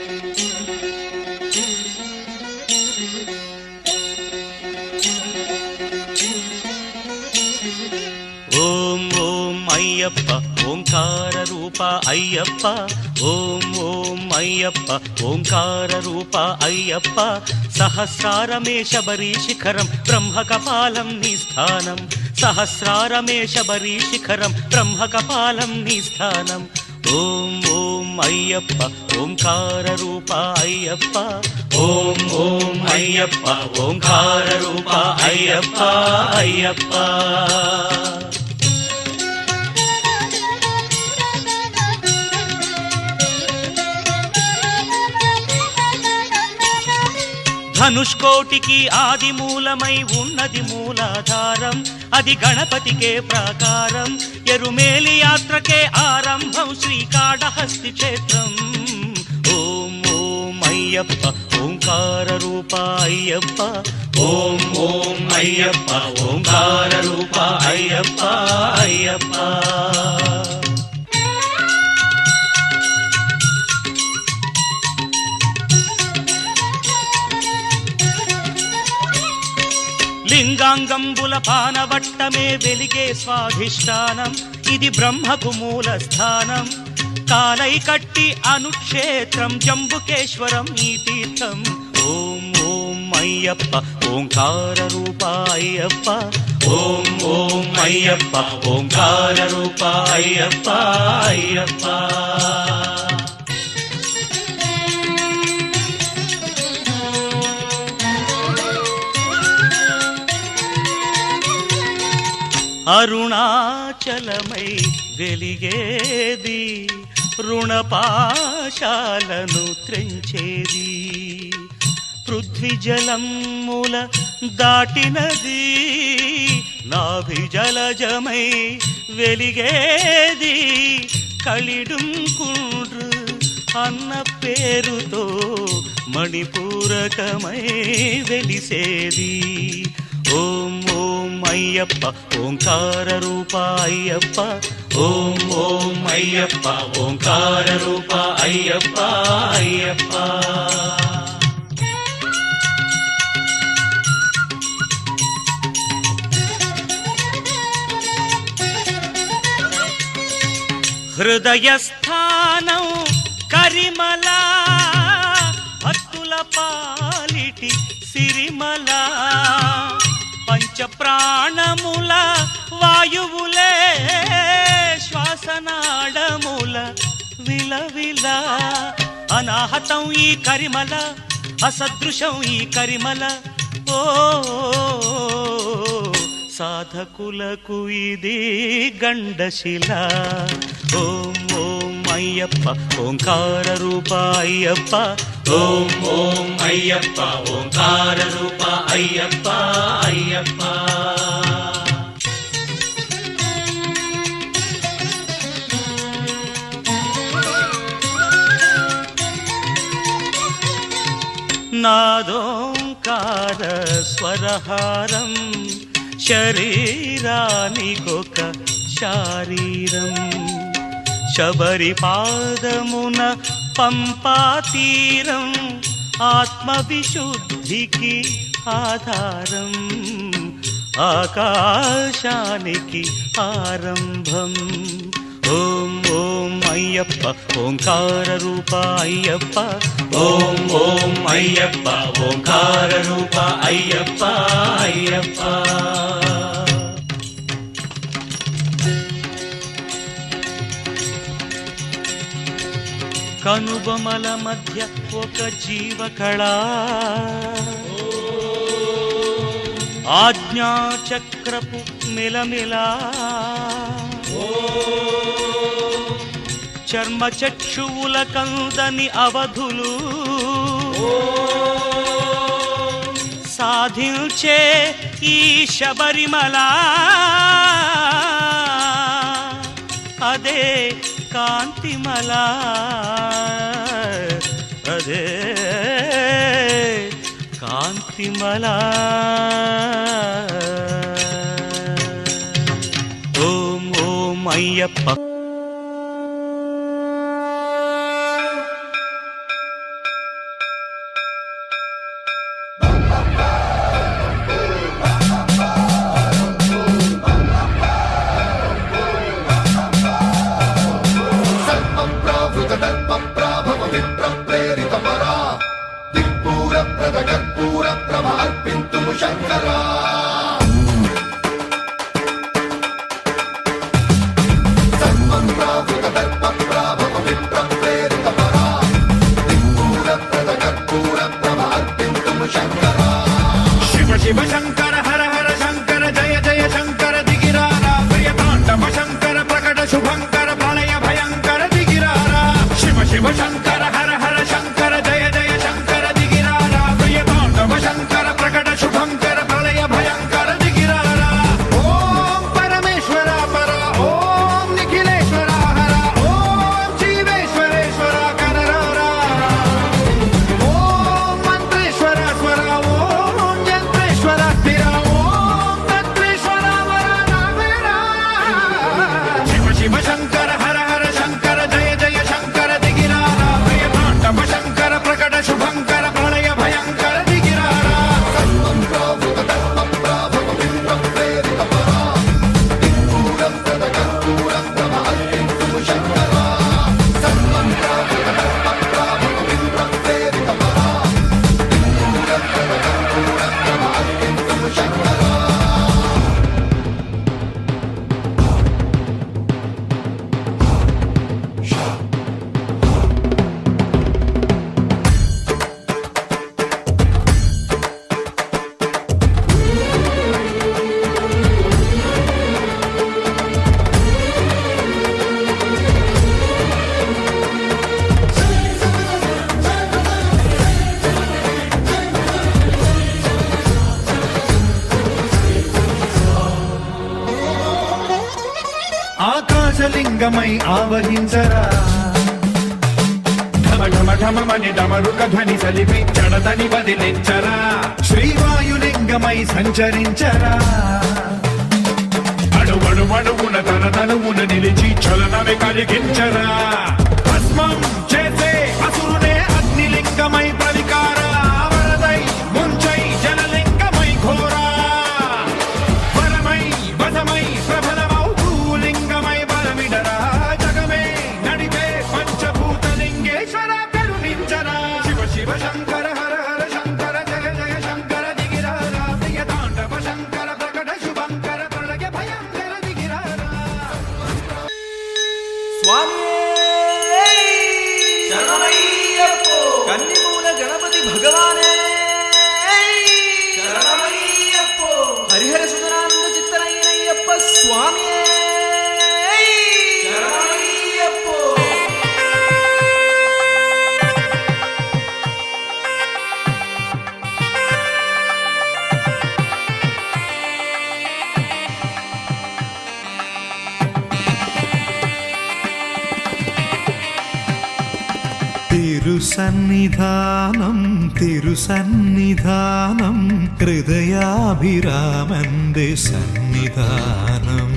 ఓం ఓం అయ్యప్ప ఓంకార రూప అయ్యప్ప, ఓం ఓం అయ్యప్ప ఓంకార రూప అయ్యప్ప. సహస్రారమే శబరీ శిఖరం బ్రహ్మకపాలం నీ స్థానం, సహస్రారమే శబరీ శిఖరం బ్రహ్మకపాలం నీ స్థానం. ఓం ఓం అయ్యప్ప ఓంకార రూప అయ్యప్ప, ఓం ఓం అయ్యప్ప ఓంకార రూప అయ్యప్ప అయ్యప్ప. ధనుష్కోటికి ఆది మూలమై ఉన్నది మూలాధారం, అది గణపతికే ప్రాకారం. ఎరుమేలి యాత్రకే ఆరంభం శ్రీకాళహస్తి క్షేత్రం. ఓం ఓం అయ్యప్ప ఓంకార రూప అయ్యప్ప, ఓం ఓం అయ్యప్ప ఓంకార రూప అయ్యప్ప అయ్యప్ప. లింగాంగంబుల పానవట్టమే వెలిగే స్వాధిష్టానం, ఇది బ్రహ్మకు మూల స్థానం. కాలై కట్టి అనుక్షేత్రం జంబుకేశ్వరం ఈ తీర్థం. ఓం ఓం అయ్యప్ప ఓంకార రూప అయ్యప్ప, ఓం ఓం అయ్యప్ప ఓంకార రూప అయ్యప్ప అయ్యప్ప. అరుణాచలమై వెలిగేది, రుణపాశాలను త్రెంచేది. పృథ్వీజలముల దాటినది, నాభిజలజమై వెలిగేది. కలిడుంకుండ్రు అన్న పేరుతో మణిపూరకమై వెలిసేది. ఓం ఓం అయ్యప్ప ఓంకార రూప అయ్యప్ప, ఓం ఓం అయ్యప్ప ఓంకార రూప అయ్యప్ప అయ్యప్ప. హృదయస్థానం కరిమల, భక్తుల పాలిటి సిరిమల. పంచ ప్రాణముల వాయువులే శ్వాసనాడముల విలవిల. అనాహతం ఈ కరిమల, అసదృశం ఈ కరిమల. ఓ సాధకులకు ఇది గండశిల. ఓం ఓం అయ్యప్ప ఓంకార రూప అయ్యప్ప, ఓం ఓం అయ్యప్ప ఓంకార రూప అయ్యప్ప అయ్యప్ప. నాదోంకార స్వరహారం, శరీరానికొక శారీరం. శబరి పాదమున పంపాతీరం, ఆత్మవిశుద్ధికి ఆధారం. ఆకాశానికి ఆరంభం. ఓం ఓం అయ్యప్ప ఓంకార రూప అయ్యప్ప, ఓం ఓం అయ్యప్ప ఓంకార రూప అయ్యప్ప అయ్యప్ప. కనుబొమల మధ్య ఒక జీవకళ, ఆజ్ఞాచక్రపు మిలమిలా. చర్మచక్షువుల కందని అవధులు, సాధించే ఈ శబరిమల. అదే కాంతిమల, అదే కాంతిమల. ఓం ఓం అయ్యప్ప పంచలింగమై ఆవహించరా ఢమ ఢమ ఢమమని డమరుక ధ్వని సలిపి జడదని వదిలించరా శ్రీవాయులింగమై సంచరించరా అణువణువున తన తనువున నిలిచి చలనమే కలిగించరా భస్మం చేసే అసురునే అగ్నిలింగమై ప్రవికారా వరదై ముంచై జలలింగమై ఘోరా వరమై వదమై ప్రబలమౌ భూలింగమై బలమిడరా జగమే నడిపే పంచభూతలింగేశ్వర కరుణించరా శివ శివ శంకర హర హర శంకర జయ జయ శంకర దిగిరారా ప్రియ తాండవ శంకర ప్రకట శుభంకర ప్రళయ భయంకర దిగిరారా స్వామియే శరణమయ్యప్పో కన్నిమూల గణపతి భగవానే శరణమయ్యప్పో హరిహర సుధనానంద చిత్తనయ్యప్ప స్వామియే శరణమయ్యప్పో തിരുസന്നിധാനം തിരുസന്നിധാനം ഹൃദയാഭിരാമന്റെ സന്നിധാനം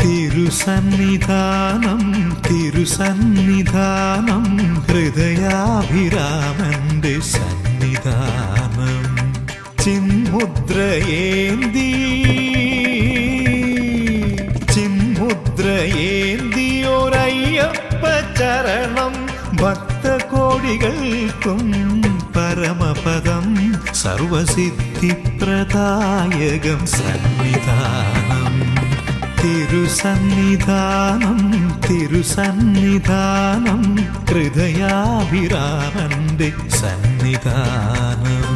തിരുസന്നിധാനം തിരുസന്നിധാനം ഹൃദയാഭിരാമന്റെ സന്നിധാനം ചിന്മുദ്രയേന്തി ചിന്മുദ്രയേന്തിയൊരയ്യപ്പ ചരണം ഭക്തകോടികൾക്കും പരമപദം സർവസിദ്ധിപ്രദായകം സന്നിധാനം തിരുസന്നിധാനം തിരുസന്നിധാനം ഹൃദയാഭിരാമന്റെ സന്നിധാനം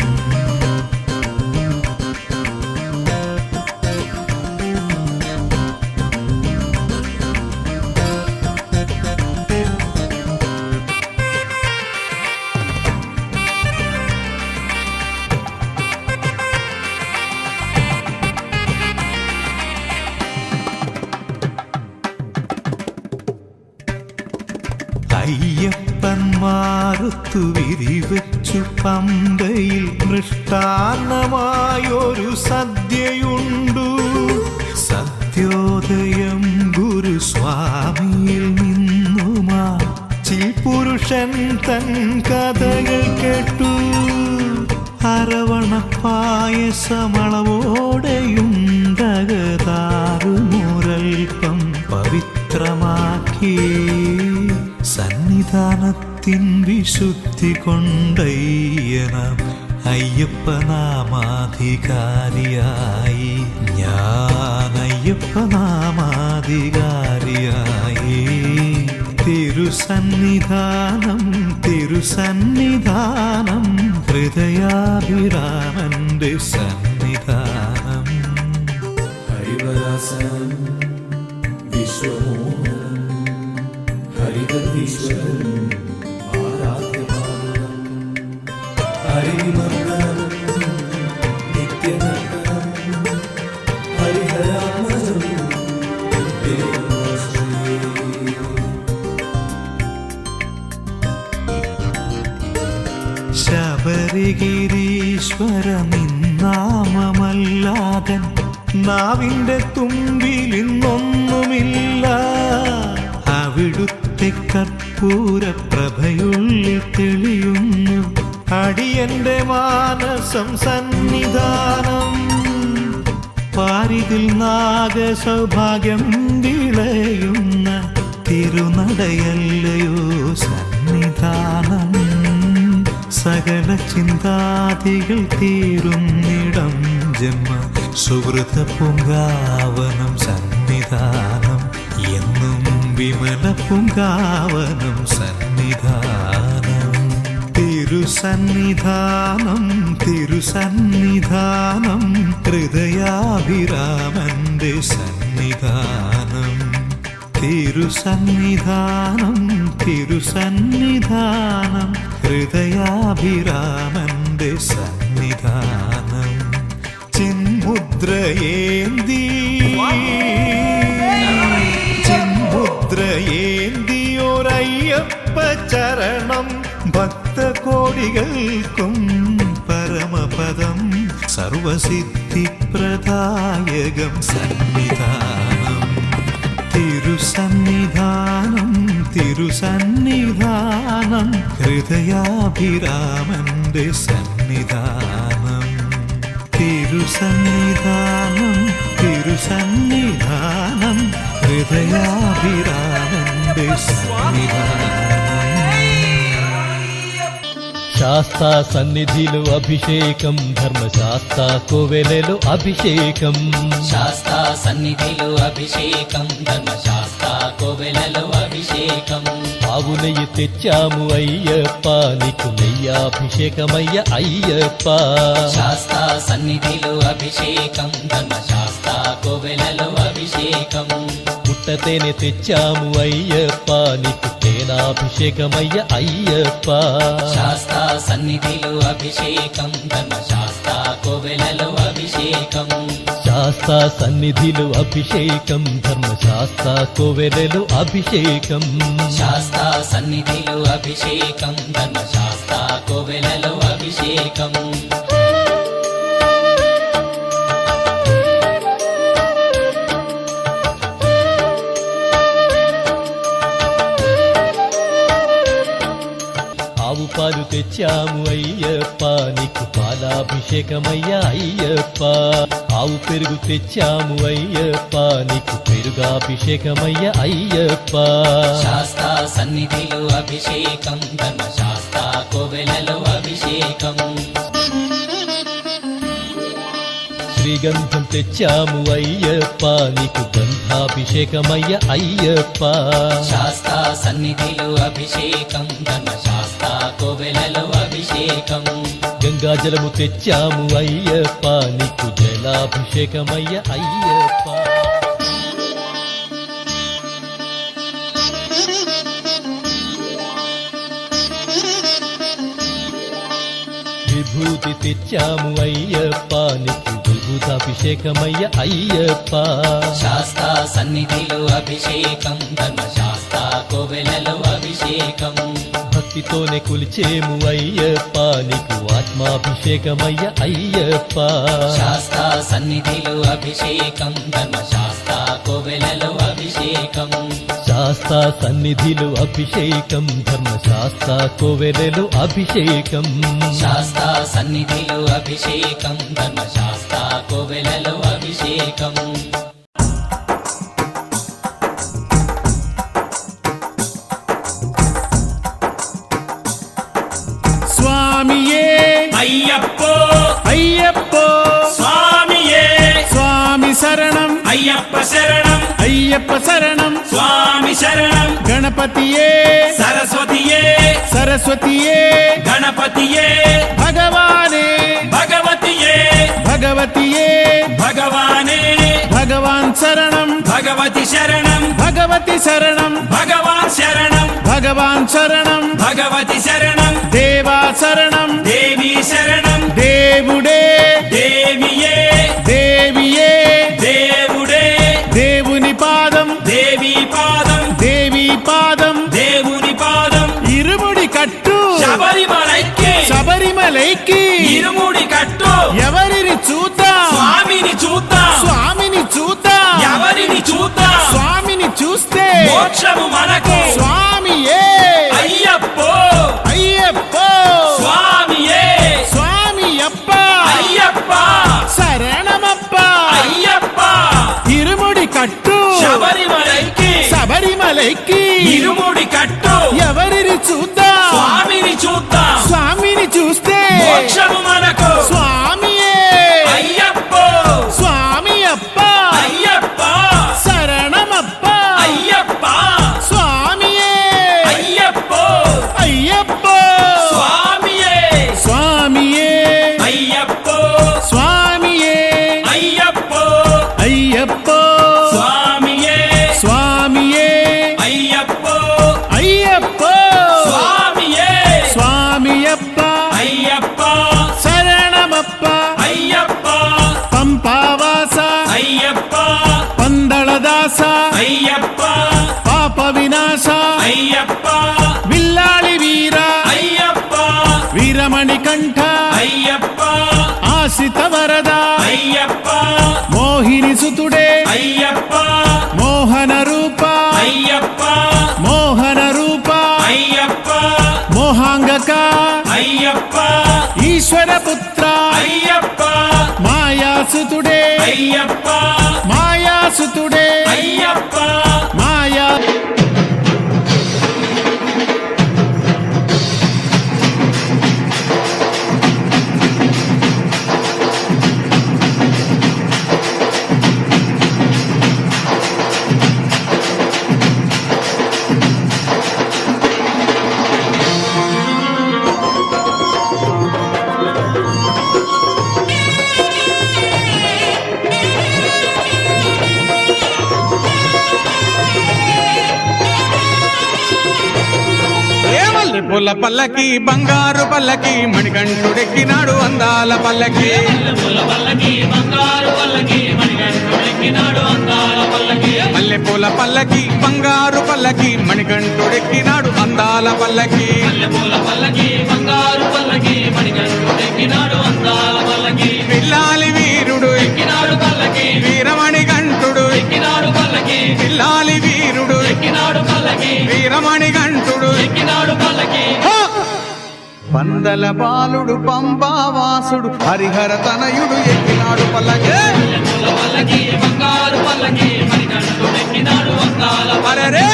അയ്യപ്പന്മാരുത്തു വിരിവച്ചു പമ്പയിൽ മൃഷ്ടാന്നമായൊരു സദ്യയുണ്ടു സദ്യോദയം ഗുരുസ്വാമിയിൽ നിന്നുമാ ചിൽപുരുഷൻ തൻ കഥകൾ കേട്ടു അരവണപ്പായസമളവോടെയുണ്ടകതാറുമുരൽപ്പം പവിത്രമാക്കി സന്നിധാനത്തിൻ വിശുദ്ധി കൊണ്ടയ്യനം അയ്യപ്പനാമാധികാരിയായി ഞാൻ അയ്യപ്പനാമാധികാരിയായി തിരുസന്നിധാനം തിരുസന്നിധാനം ഹൃദയാഭിരാമന്റെ സന്നിധാനം ഹരിവരാസനം വിശ്വമോഹനം ഹരികതീശ്വരം ആരാധ്യപാദം ഹരിമംഗളം നിത്യനന്ദനം ഹരിഹരാത്മജം ദേവാശ്രയേ ശബരിഗിരീശ്വര നിന്നാമമല്ലാതൻ നാവിൻ്റെ തുമ്പിലിന്നൊന്നുമില്ല അവിടുത്തെ കർപ്പൂര പ്രഭയുള്ളിൽ തെളിയുന്നു അടിയന്റെ മാനസം സന്നിധാനം പാരിതിൽ നാഗസൗഭാഗ്യം വിളയുന്ന തിരുനടയല്ലയോ സന്നിധാനം സകല ചിന്താദികൾ തീരുന്നിടം ജന്മ സുഹൃത പൂങ്കാവനം സന്നിധാനം എന്നും വിമല പൂങ്കാവനം സന്നിധാനം തിരുസന്നിധാനം തിരുസന്നിധാനം ഹൃദയാഭിരാമന്റെ സന്നിധാനം തിരുസന്നിധാനം തിരുസന്നിധാനം ഹൃദയാഭിരാമന്റെ സന്നിധാനം ചിന്മുദ്രയേന്തി ചിന്മുദ്ര അയ്യപ്പ ചരണം ഭക്തകോടികൾക്കും പരമപദം സർവസിദ്ധിപ്രദായകം സന്നിധാനം തിരുസന്നിധാനം തിരുസന്നിധാനം ഹൃദയാഭിരാമന്റെ സന്നിധാനം തിരുസന്നിധാനം തിരുസന്നിധാനം ഹൃദയാഭിരാമന്റെ സന്നിധാനം శాస్తా సన్నిధిలో అభిషేకం ధర్మశాస్త్ర కోవెలలో అభిషేకం శాస్తా సన్నిధిలో అభిషేకం ధర్మశాస్త్ర కోవెలలో అభిషేకం ఆవు నెయ్యి తెచ్చాము అయ్యప్ప నీకు నెయ్యాభిషేకమయ్య అయ్యప్ప శాస్తా సన్నిధిలో అభిషేకం ధర్మశాస్త్ర కోవెలలో అభిషేకం పుట్టతేనె తెచ్చాము అయ్యప్ప నీకు తేనాభిషేకమయ్య అయ్యప్ప శాస్తా సన్నిధిలో అభిషేకం ధర్మశాస్త్ర కోవెలలో అభిషేకం శాస్త్ర సన్నిధిలో అభిషేకం ధర్మశాస్త్ర కోవెలలో అభిషేకం శాస్తా సన్నిధిలో అభిషేకం ధర్మశాస్త్ర కోవెలలో అభిషేకం ఆవు పాలు తెచ్చాము అయ్యప్ప నీకు పాలాభిషేకమయ్య అయ్యప్ప ఆవు పెరుగు తెచ్చాము అయ్యప్ప నీకు పెరుగాభిషేకమయ్య అయ్యప్ప శాస్తా సన్నిధిలో అభిషేకం ధర్మశాస్త్ర కోవెలలో అభిషేకం శ్రీగంధం తెచ్చాము అయ్యప్ప నీకు గంధాభిషేకమయ్య అయ్యప్ప శాస్తా సన్నిధిలో అభిషేకం ధర్మశాస్త్ర కోవెలలో అభిషేకం గంగాజలము తెచ్చాము అయ్యప్ప నీకు జలాభిషేకమయ్య అయ్యప్ప విభూతి తెచ్చాము అయ్యప్ప నీకు విభూతాభిషేకమయ్య అయ్యప్ప శాస్తా సన్నిధిలో అభిషేకం ధర్మశాస్త్ర కోవెలలో అభిషేకం భక్తితోనే కొలిచేము అయ్యప్ప నీకు ఆత్మాభిషేకమయ్య అయ్యప్ప శాస్తా సన్నిధిలో అభిషేకం ధర్మశాస్త్ర కోవెలలో అభిషేకం శాస్త్ర సన్నిధిలో అభిషేకం ధర్మశాస్త్ర కోవెలలో అభిషేకం శాస్తా సన్నిధిలో అభిషేకం ధర్మశాస్త్ర కోవెలలో అభిషేకం స్వామియే అయ్యప్పో అయ్యప్పో స్వామియే స్వామి శరణం అయ్యప్ప శరణం అయ్యప్ప శరణం స్వామి శరణం గణపతియే సరస్వతియే సరస్వతియే గణపతియే భగవానే భగవతియే భగవతియే భగవానే భగవాన్ శరణం భగవతి శరణం భగవతి శరణం భగవాన్ శరణం భగవాన్ శరణం భగవతి శరణం దేవా శరణం దేవి శరణం దేవుడే దేవియే దేవియే దేవుడే దేవుని పాదం దేవి పాదం దేవి పాదం దేవుని పాదం ఇరుముడి కట్టు శబరిమలైకి శబరిమలైకి ఇరుముడి కట్టు ఎవరిని చూద్దాం స్వామిని చూద్దాం స్వామిని చూద్దాం ఎవరిని చూద్దాం స్వామిని చూస్తే మోక్షము మనకు స్వామియే అయ్యప్పో అయ్యప్పో స్వామియే స్వామి అప్ప అయ్యప్ప శరణమప్ప అయ్యప్ప ఇరుముడి కట్టు శబరిమలైకి శబరిమలైకి ఇరుముడి కట్టు ఎవరిని చూద్దాం స్వామిని చూద్దాం స్వామిని చూస్తే మోక్షము మనకు స్వామియే అయ్యప్పో స్వామి అప్ప అయ్యప్ప శరణమప్ప అయ్యప్ప స్వామియే అయ్యప్పో అయ్యప్పో స్వామియే స్వామియే అయ్యప్పో స్వామియే అయ్యప్పో అయ్యప్పో స్వామియే స్వామియే అయ్యప్పో అయ్యప్పో స్వామియే స్వామియప్ప అయ్యప్ప శరణమప్ప అయ్యప్ప పంపావాస అయ్యప్ప పందళదాస అయ్యప్ప పాప వినాశ అయ్యప్ప విల్లాళి వీర అయ్యప్ప వీరమణి కంఠ అయ్యప్ప ఆశ్రిత వరద అయ్యప్ప మోహిని సుతుడే అయ్యప్ప మోహన రూప అయ్యప్ప మోహన రూప అయ్యప్ప మోహాంగక అయ్యప్ప ఈశ్వర పుత్ర అయ్యప్ప మాయాసుతుడే అయ్యప్ప మాయాసుతుడే అయ్యప్ప మాయా పూల పల్లకి బంగారు పల్లకి మణికంఠుడెక్కినాడు అందాల పల్లకి మల్లె పూల పల్లకి బంగారు పల్లకి మణికంఠుడెక్కినాడు అందాల పల్లకి పిల్లాలి వీరుడు వీరమణి కంఠుడు పిల్లాలి వీరుడు వీరమణి కంఠుడు పందల బాలుడు పంబావాసుడు హరిహర తనయుడు ఎక్కినాడు పల్లకి అరెరే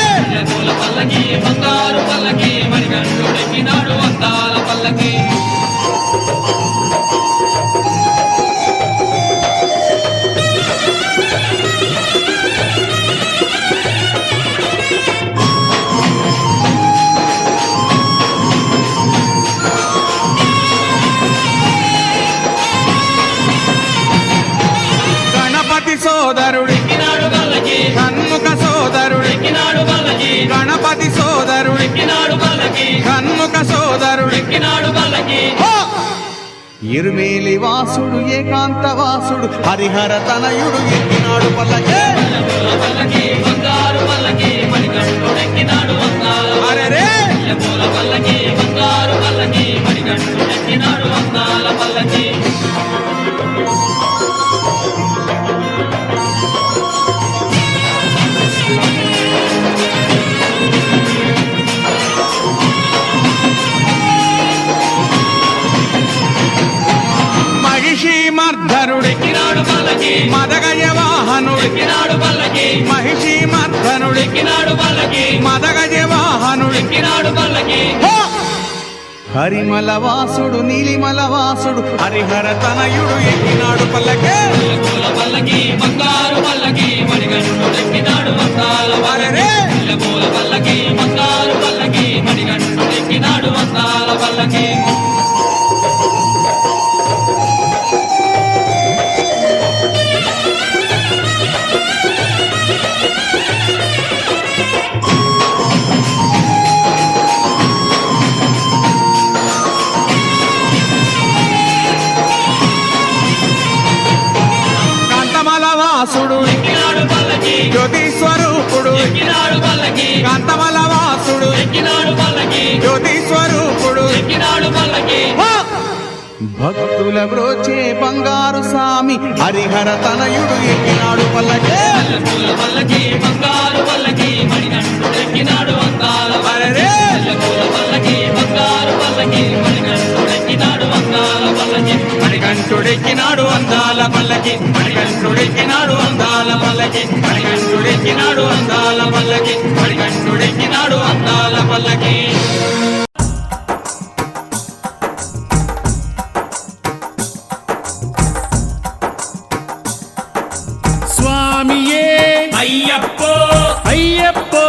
గణపతి సోదరుడి కన్ముఖ సోదరుడి గణపతి సోదరుడి కన్ముఖ సోదరుడి ఇరుమేలి వాసుడు ఏకాంత వాసుడు హరిహర తనయుడు ఎక్కినాడు పల్లకి అరెరే మహిషి మర్ధనుడి మదగజ వాహనుడి మహిషి మర్ధనుడి మదగజ వాహనుడి హరిమల వాసుడు నీలిమల వాసుడు హరిహర తనయుడు ఎక్కినాడు పల్లకే అరెరే కాంతమల వాసుడు జ్యోతి స్వరూపుడు కాంతమల వాసుడు జ్యోతి స్వరూపుడు భక్తుల బ్రోచే బంగారు స్వామి హరిహర తనయుడు ఎక్కినాడు పల్లకే అరెరే మణికంఠుడెక్కినాడు అందాల పల్లకి మణికంఠుడెక్కినాడు అందాల పల్లకి మణికంఠుడెక్కినాడు అందాల పల్లకి మణికంఠుడెక్కినాడు అందాల పల్లకి స్వామియే అయ్యప్పో అయ్యప్పో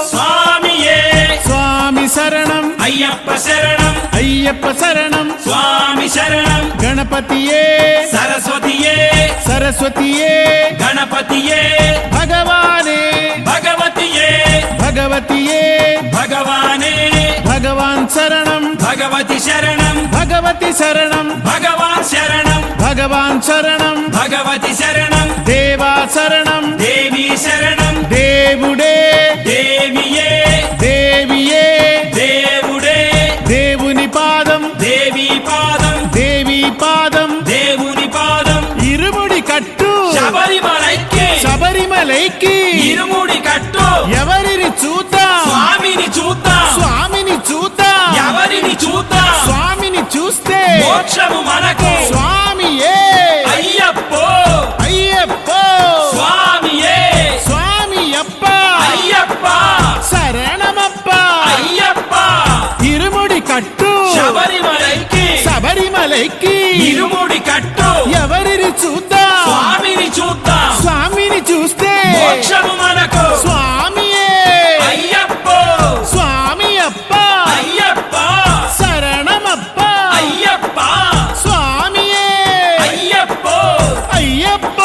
స్వామియే స్వామి శరణం అయ్యప్ప శరణం అయ్యప్ప శరణం స్వామి శరణం గణపతియే సరస్వతియే సరస్వతియే గణపతియే భగవానే భగవతియే భగవతియే భగవానే భగవాన్ శరణం భగవతి శరణం భగవతి శరణం భగవాన్ శరణం భగవాన్ శరణం భగవతి శరణం దేవా శరణం దేవి శరణం దేవుడే దేవియే దేవి శబరిమలైకి శబరిమలైకి ఇరుముడి కట్టు ఎవరిని చూద్దాం స్వామిని చూద్దాం స్వామిని చూద్దాం ఎవరిని చూద్దాం స్వామిని చూస్తే మోక్షము మనకు స్వామియే అయ్యప్పో అయ్యప్ప స్వామియే స్వామి అప్ప అయ్యప్ప శరణమప్ప అయ్యప్ప ఇరుముడి కట్టు శబరిమలైకి శబరిమలైకి ఇరుముడి కట్టు ఎవరిని చూద్దాం స్వామిని చూద్దాం స్వామిని చూస్తే మోక్షము మనకు స్వామియే అయ్యప్పో స్వామి అప్ప అయ్యప్ప శరణమప్ప అయ్యప్ప స్వామియే అయ్యప్పో అయ్యప్ప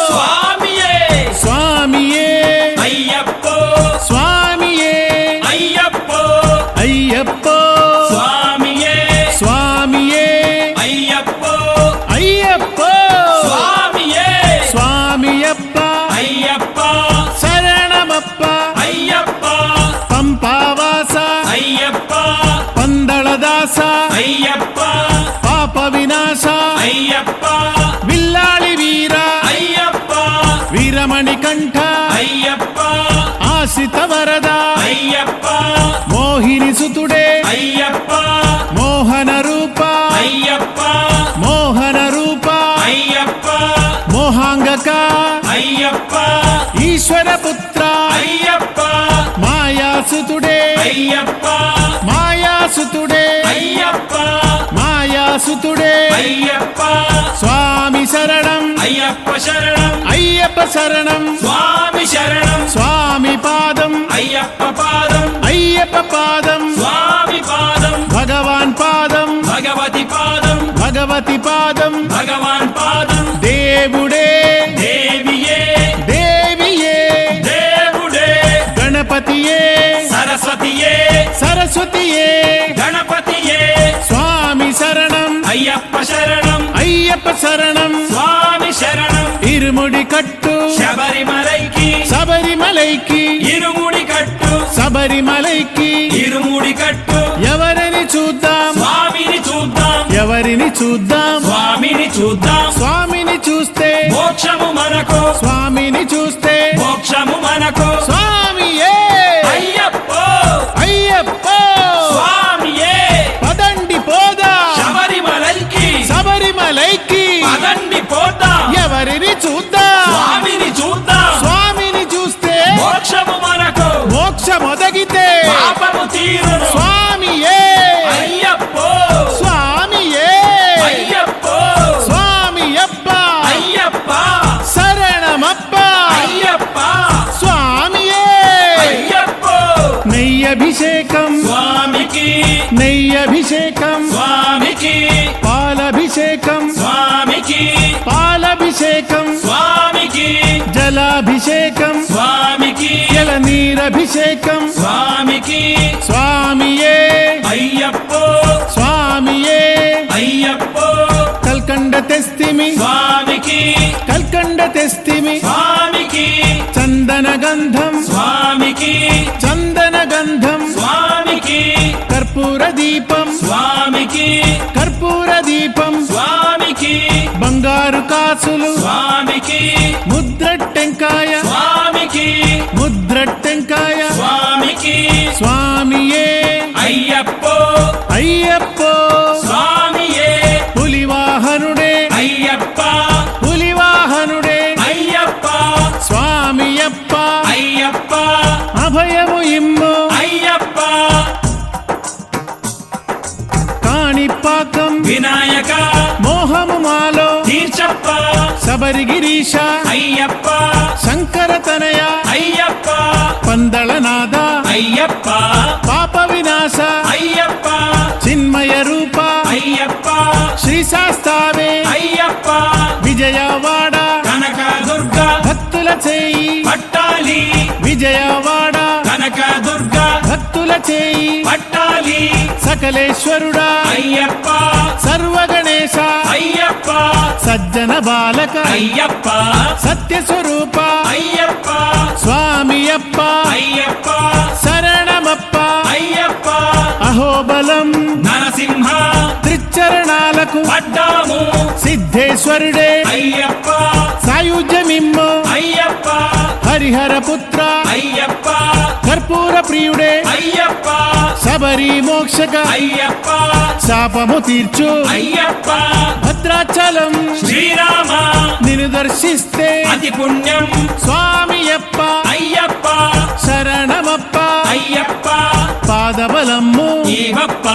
స్వామియే స్వామియే అయ్యప్పో స్వామియే అయ్యప్పో అయ్యప్ప స్వామియే స్వామియే అయ్యప్పో అయ్యప్ప స్వామియే స్వామియప్ప అయ్యప్ప శరణమప్ప అయ్యప్ప పంపావాస అయ్యప్ప పందళదాస అయ్యప్ప పాప వినాశ అయ్యప్ప విల్లాళి వీర అయ్యప్ప వీరమణి కంఠ అయ్యప్ప ఆశ్రిత వరద అయ్యప్ప మోహిని సుతుడే అయ్యప్ప మోహన రూప అయ్యప్ప మోహన రూప అయ్యప్ప మోహాంగక అయ్యప్ప ఈశ్వర పుత్ర అయ్యప్ప మాయాసుతుడే అయ్యప్ప మాయాసుతుడే అయ్యప్ప మాయాసుతుడే అయ్యప్ప స్వామి శరణం అయ్యప్ప శరణం అయ్యప్ప శరణం స్వామి శరణం స్వామి పాదం అయ్యప్ప పాదం అయ్యప్ప పాదం స్వామి పాదం భగవాన్ పాదం భగవతి పాదం భగవతి పాదం భగవాన్ పాదం దేవుడే దేవియే దేవియే దేవుడే గణపతియే సరస్వతియే సరస్వతియే గణపతియే స్వామి శరణం అయ్యప్ప శరణం అయ్యప్ప శరణం స్వామి శరణం ఇరుముడి కట్టు శబరిమలైకి శబరిమలైకి ఇరుముడి కట్టు శబరిమలైకి ఇరుముడి కట్టు ఎవరిని చూద్దాం స్వామిని చూద్దాం ఎవరిని చూద్దాం స్వామిని చూద్దాం స్వామిని చూస్తే మోక్షము మనకు స్వామిని చూస్తే మోక్షము మనకు స్వామియే అయ్యప్పో అయ్యప్ప స్వామియే పదండి పోదా శబరిమలైకి శబరిమలైకి పదండి పోతాం ఎవరిని చూద్దాం స్వామిని చూద్దాం స్వామిని చూస్తే మోక్షము మనకు మోక్షమొదగితే పాపము తీరును స్వామియే అయ్యప్పో స్వామియే అయ్యప్పో స్వామి అప్ప అయ్యప్ప శరణమప్ప అయ్యప్ప స్వామియే అయ్యప్పో నెయ్యభిషేకం స్వామికి నెయ్యభిషేకం స్వామికి పాలభిషేకం స్వామికి పాలభిషేకం స్వామికి జలాభిషేకం స్వామికి జలనీరభిషేకం స్వామికి స్వామియే అయ్యప్పో స్వామియే అయ్యప్పో కల్కండ తెస్తిమి స్వామికి కల్కండ తెస్తిమి స్వామికి చందన గంధం స్వామికి చందన గంధం స్వామికి కర్పూర దీపం స్వామికి కర్పూర దీపం స్వామికి బంగారు కాసులు స్వామికి ముద్రట్టెంకాయ స్వామికి ముద్రట్టెంకాయ స్వామికి స్వామియే అయ్యప్పో అయ్యప్పో స్వామియే పులివాహనుడే అయ్యప్ప పులివాహనుడే అయ్యప్ప స్వామియప్ప అయ్యప్ప అభయము ఇమ్ము అయ్యప్ప కాణిపాకం వినాయక మోహము మాలో తీర్చప్ప శబరిగిరీశ అయ్యప్ప శంకర తనయ అయ్యప్ప పందళనాద అయ్యప్ప పాప వినాశ అయ్యప్ప చిన్మయ రూప అయ్యప్ప శ్రీశాస్తావే అయ్యప్ప విజయవాడ కనక దుర్గ భక్తుల చేయి పట్టాలి విజయవాడ కనక దుర్గ భక్తుల చేయి పట్టాలి సకలేశ్వరుడా అయ్యప్ప సర్వగణేశ అయ్యప్ప సజ్జన బాలక అయ్యప్ప సత్య స్వరూప అయ్యప్ప స్వామియప్ప అయ్యప్ప శరణమప్ప అయ్యప్ప అహోబలం నరసింహ త్రిత్వ చరణాలకు పడ్డాము సిద్ధేశ్వరుడే అయ్యప్ప సాయుధ్యమిమ్ము అయ్యప్ప హరిహర పుత్ర అయ్యప్ప కర్పూర ప్రియుడే అయ్యప్ప శబరి మోక్షక అయ్యప్ప శాపము తీర్చు అయ్యప్ప భద్రాచలం శ్రీరామ నిన్ను దర్శిస్తే అతి పుణ్యం స్వామియప్ప అయ్యప్ప శరణమప్ప అయ్యప్ప పాదబలమ్ము ఈవప్ప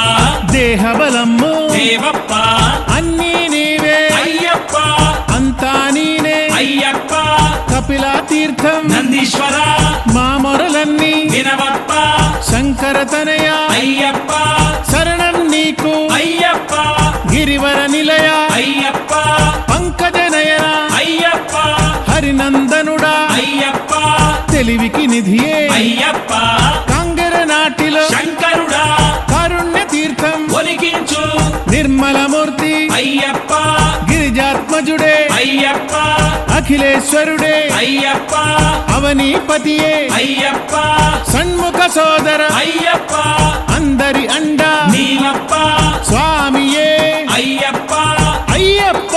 దేహబలమ్ము దేవప్ప అన్నీ నీవే అయ్యప్ప అంతా నీనే అయ్యప్ప కపిలా తీర్థం నందీశ్వర మా మొరలన్నీ వినవప్ప శంకర తనయ అయ్యప్ప శరణం నీకు అయ్యప్ప గిరివర నిలయ అయ్యప్ప పంకజ నయన అయ్యప్ప హరినందనుడా అయ్యప్ప తెలివికి నిధియే అయ్యప్ప కాంగర నాటిలో శంకరుడా కారుణ్య తీర్థం ఒలికించు నిర్మలమూర్తి అయ్యప్ప గిరిజాత్మజుడే అయ్యప్ప అఖిలేశ్వరుడే అయ్యప్ప అవనీపతియే అయ్యప్ప షణ్ముఖ సోదర అయ్యప్ప అందరి అండ నీలప్ప స్వామియే అయ్యప్ప అయ్యప్ప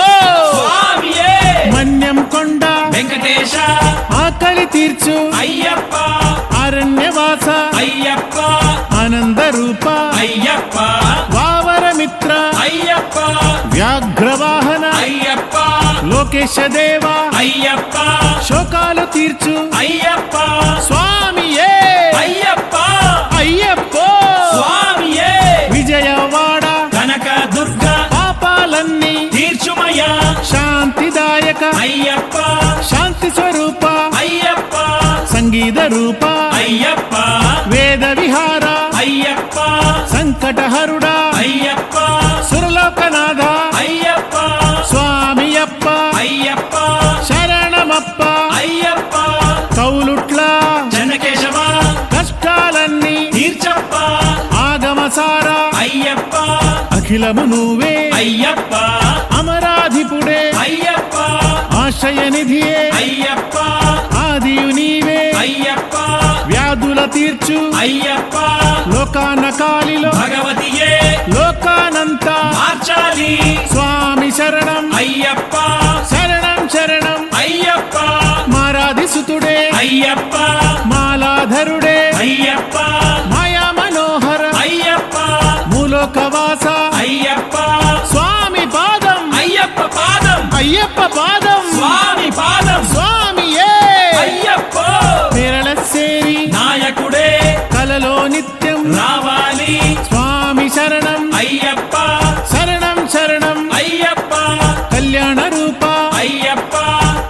స్వామియే మన్యం కొండ వెంకటేశ ఆకలి తీర్చు అయ్యప్ప అరణ్యవాస అయ్యప్ప ఆనంద రూప అయ్యప్ప వావరమిత్ర అయ్యప్ప వ్యాఘ్రవాహన అయ్యప్ప లోకేశ దేవ అయ్యప్ప శోకాలు తీర్చు అయ్యప్ప స్వామియే అయ్యప్ప అయ్యప్ప స్వామియే విజయవాడ కనక దుర్గ పాపాలన్నీ తీర్చుమయ శాంతిదాయక అయ్యప్ప శాంతి స్వరూప అయ్యప్ప సంగీత రూప అయ్యప్ప వేద విహార అయ్యప్ప సంకటహరుడా అయ్యప్ప సురలోకనాథ అయ్యప్ప స్వామియప్ప అయ్యప్ప శరణమప్ప అయ్యప్ప కౌలుట్ల జనకేశవ కష్టాలన్నీ తీర్చప్ప ఆగమసార అయ్యప్ప అఖిలము నువ్వే అయ్యప్ప అమరాధిపుడే అయ్యప్ప ఆశయ నిధియే అయ్యప్ప ఆదియు నీవే అయ్యప్ప వ్యాధుల తీర్చు అయ్యప్ప లోకాన కాలిలో భగవతియే లోకానంతా మార్చాలి స్వామి శరణం అయ్యప్ప శరణం శరణం అయ్యప్ప మారాది సుతుడే అయ్యప్ప మాలాధరుడే అయ్యప్ప మాయా మనోహర అయ్యప్ప మూలోకవాస అయ్యప్ప స్వామి పాదం అయ్యప్ప పాదం అయ్యప్ప పాదం స్వామి పాదం స్వామియే అయ్యప్ప విరళ సేరి నాయకుడే కలలో నిత్యం రావాలి స్వామి శరణం అయ్యప్ప శరణం శరణం అయ్యప్ప కళ్యాణ రూప అయ్యప్ప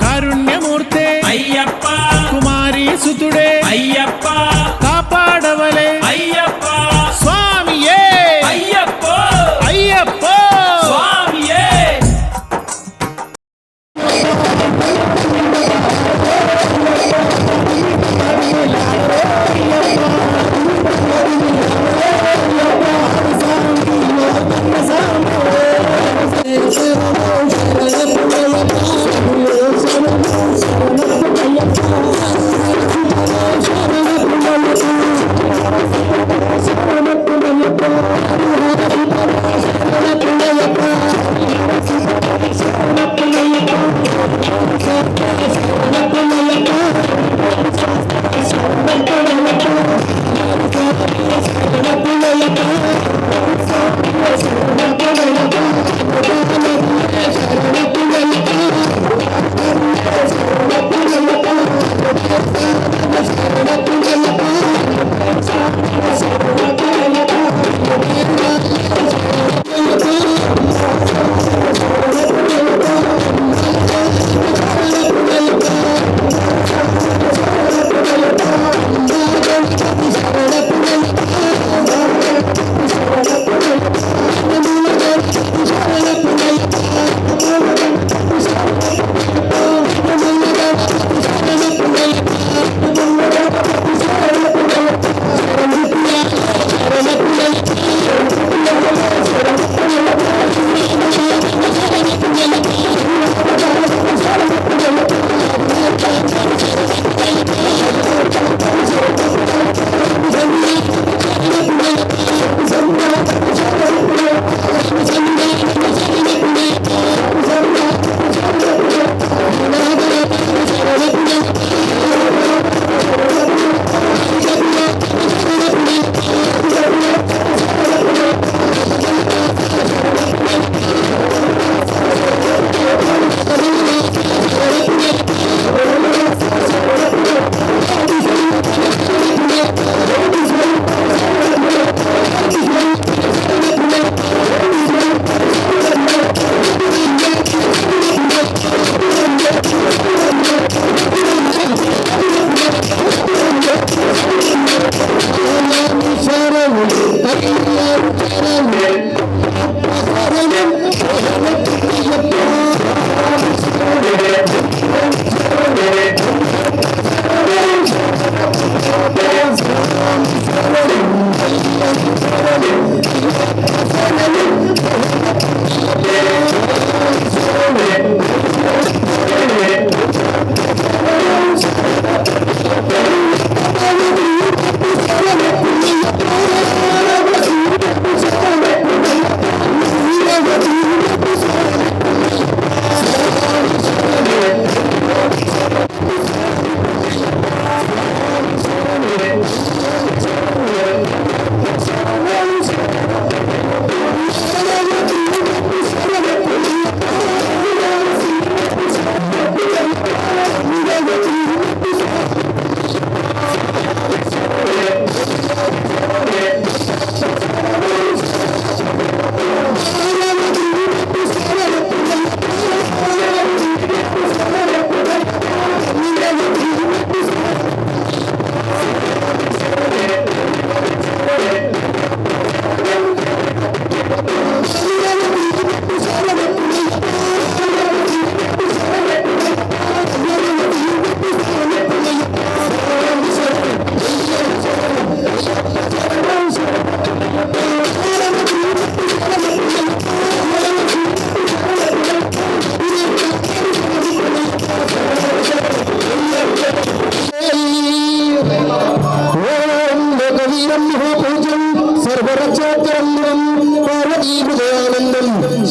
కారుణ్యమూర్తే అయ్యప్ప కుమారి సుతుడే అయ్యప్ప కాపాడవలే అయ్యప్ప స్వామియే అయ్యప్ప అయ్యప్ప స్వామియే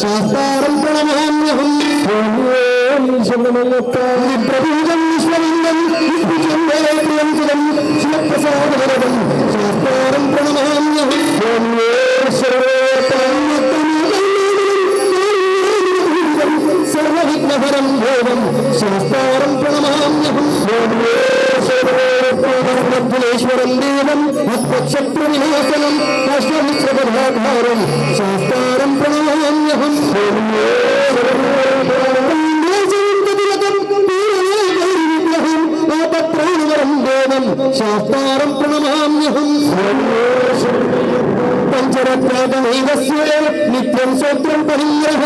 శాస్త్రం ప్రణమామ్యహం ప్రభుజం విశ్వలింగం ప్రియంసుదం శివప్రసాదవరదం శాస్త్రం ప్రణమామ్యహం సర్వవిఘ్నహరం దేవం శాస్త్రం ప్రణమామ్యహం ేశ్వరం దేవం భక్తక్షత్ర వినాశనం అష్టమిత్రపదాధారం శాస్త్రం ప్రణమామ్యహం ప్రాణవరం దేవం శాస్త్రం ప్రణమామ్యహం పంచరత్నాగమైవస్య నిత్యం సూత్రం పరిగ్రహ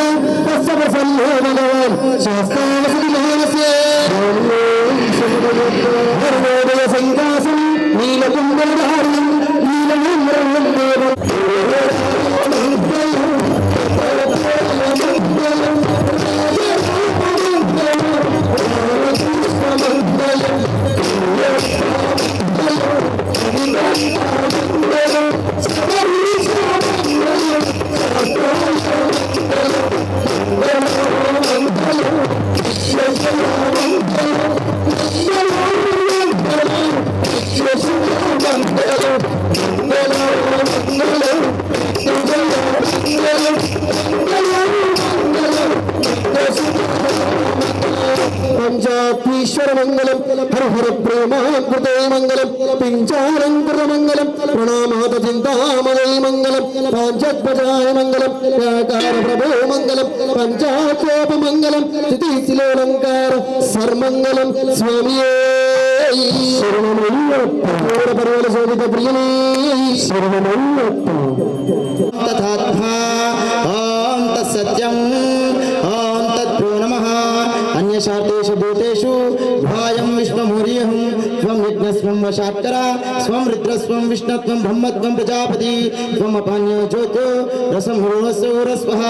తస్య ప్రసన్నో భగవాన్ శాస్త్రావసతిమానస్య ధర్మోదయ సంకాసం నీలకుండలధారణం నీలమేంద్రం దేవం పంచాత్మీశ్వర మంగళం హరహర ప్రేమాకృతే మంగళం పించాలంకృత మంగళం ప్రణామాత చింతామదై మంగళం పాంచధ్వజాయ మంగళం వ్యాకార ప్రభో మంగళం పంచాకోప మంగళం స్థితిశిలోలంకార సర్మంగళం స్వామియే పర్వల శోభిత ప్రియనే శరణమయ్యప్ప సత్యం తత్ప్రో నమః అన్యశార్తేషు భూతేషు ధ్యాయం విష్ణుమూర్యహం త్వం యజ్ఞస్వం వశాత్కర స్వం రుద్రస్వం విష్ణుత్వం బ్రహ్మత్వం ప్రజాపతి త్వం అపాన్యో జ్యోతో రసం హృవస్వః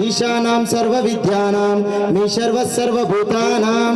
ఈశానాం సర్వ విద్యానాం మే సర్వభూతానాం